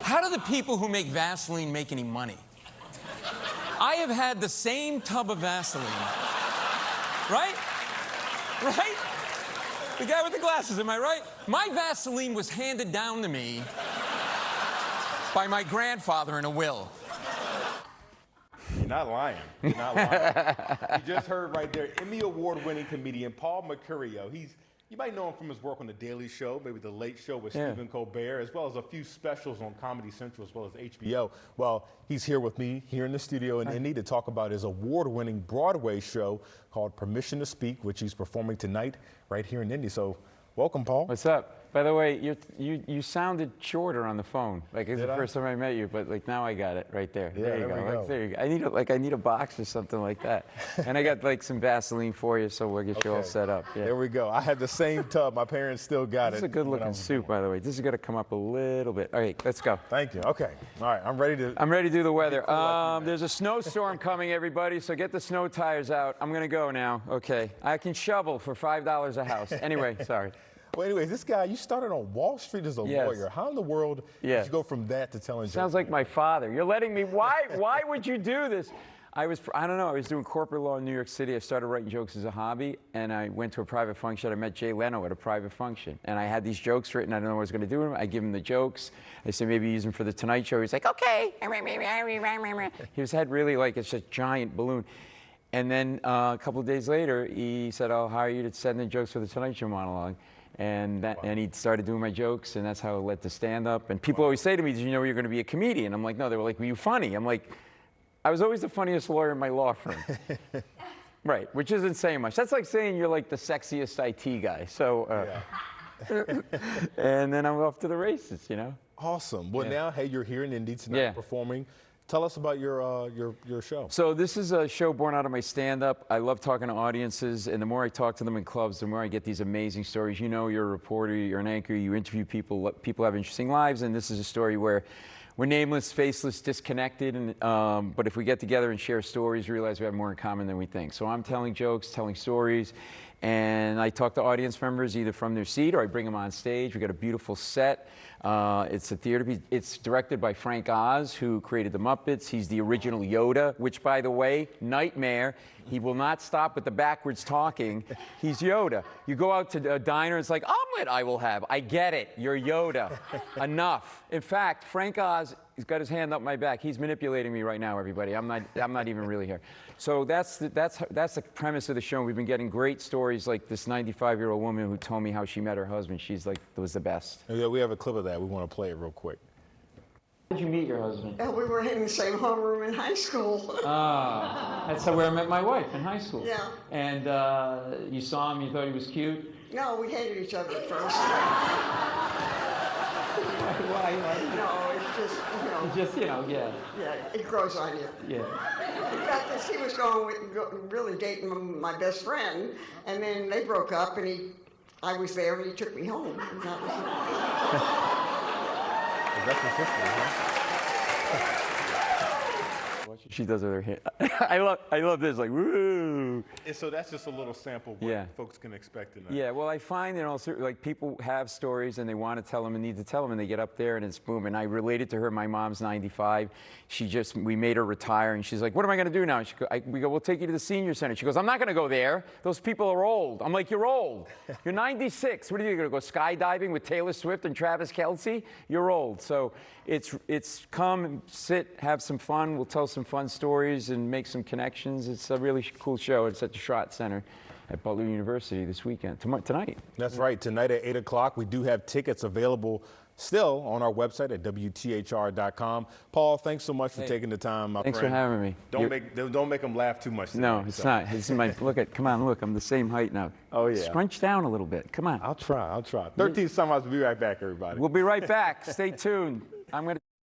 How do the people who make Vaseline make any money? I have had the same tub of Vaseline. Right? Right? The guy with the glasses, am I right? My Vaseline was handed down to me by my grandfather in a will. You're not lying. You're not lying. You just heard right there, Emmy Award-winning comedian Paul Mecurio. You might know him from his work on The Daily Show, maybe The Late Show with Stephen Colbert, as well as a few specials on Comedy Central, as well as HBO. Well, he's here with me here in the studio in Indy to talk about his award-winning Broadway show called Permission to Speak, which he's performing tonight right here in Indy. So, welcome, Paul. What's up? By the way, you sounded shorter on the phone. Like it's the first time I met you, but like now I got it right there. Yeah, there you go. Like, there you go. I need a box or something like that. And I got like some Vaseline for you, so we'll get you all set up. Yeah. There we go. I had the same tub. My parents still got it. This is a good-looking suit, by the way. This is gonna come up a little bit. All right, let's go. Thank you. Okay. All right. I'm ready to do the weather. There's a snowstorm coming, everybody. So get the snow tires out. I'm gonna go now. Okay. I can shovel for $5 a house. Anyway, sorry. Well, anyways, this guy, you started on Wall Street as a lawyer. How in the world did you go from that to telling jokes? Sounds like my father. You're letting me, why would you do this? I don't know, I was doing corporate law in New York City. I started writing jokes as a hobby, and I went to a private function. I met Jay Leno at a private function, and I had these jokes written. I didn't know what I was going to do with them. I give him the jokes. I said, maybe use them for the Tonight Show. He's like, okay. His head really like it's a giant balloon. And then a couple of days later, he said, I'll hire you to send in jokes for the Tonight Show monologue. And he started doing my jokes, and that's how it led to stand-up. And people always say to me, did you know you're going to be a comedian? I'm like, no. They were like, were you funny? I'm like, I was always the funniest lawyer in my law firm. Right, which isn't saying much. That's like saying you're like the sexiest IT guy. So, and then I'm off to the races, you know? Awesome. Well, now, hey, you're here in Indy tonight performing. Tell us about your show. So this is a show born out of my stand-up. I love talking to audiences, and the more I talk to them in clubs, the more I get these amazing stories. You know, you're a reporter, you're an anchor, you interview people. People have interesting lives, and this is a story where we're nameless, faceless, disconnected, and but if we get together and share stories, we realize we have more in common than we think. So I'm telling jokes, telling stories, and I talk to audience members either from their seat or I bring them on stage. We got a beautiful set. It's a theater piece. It's directed by Frank Oz, who created the Muppets. He's the original Yoda, which, by the way, nightmare. He will not stop with the backwards talking. He's Yoda. You go out to a diner, it's like, omelet I will have. I get it. You're Yoda. Enough. In fact, Frank Oz, he's got his hand up my back. He's manipulating me right now, everybody. I'm not even really here. So that's the premise of the show. We've been getting great stories like this 95-year-old woman who told me how she met her husband. She's like, it was the best. Yeah, we have a clip of that. We want to play it real quick. How did you meet your husband? We were in the same homeroom in high school. That's how where I met my wife, in high school. Yeah. And you saw him, you thought he was cute? No, we hated each other at first. Why? No, it's just, you know. Just, you know, yeah. Yeah, it grows on you. Yeah. In fact, as he was really dating my best friend, and then they broke up, and I was there, and he took me home. And that was it. That's your sister, huh? She does with her hand. I love this, like, woo. And so that's just a little sample of what folks can expect tonight. Yeah, well, I find that also, like, people have stories and they want to tell them and need to tell them, and they get up there and it's boom. And I related to her. My mom's 95. We made her retire, and she's like, what am I going to do now? We go, we'll take you to the senior center. She goes, I'm not going to go there. Those people are old. I'm like, you're old. You're 96. What are you going to go skydiving with Taylor Swift and Travis Kelce? You're old. So it's come, sit, have some fun. We'll tell some fun stories and make some connections. It's a really cool show. It's at the Schott Center at Butler University this weekend, tonight. That's right. Tonight at 8 o'clock, we do have tickets available still on our website at WTHR.com. Paul, thanks so much for taking the time, my friend. Thanks for having me. Don't make them laugh too much. No, it's not. It's my, come on, look, I'm the same height now. Oh, yeah. Scrunch down a little bit. Come on. I'll try. 13 Summers. We'll be right back, everybody. We'll be right back. Stay tuned. I'm going to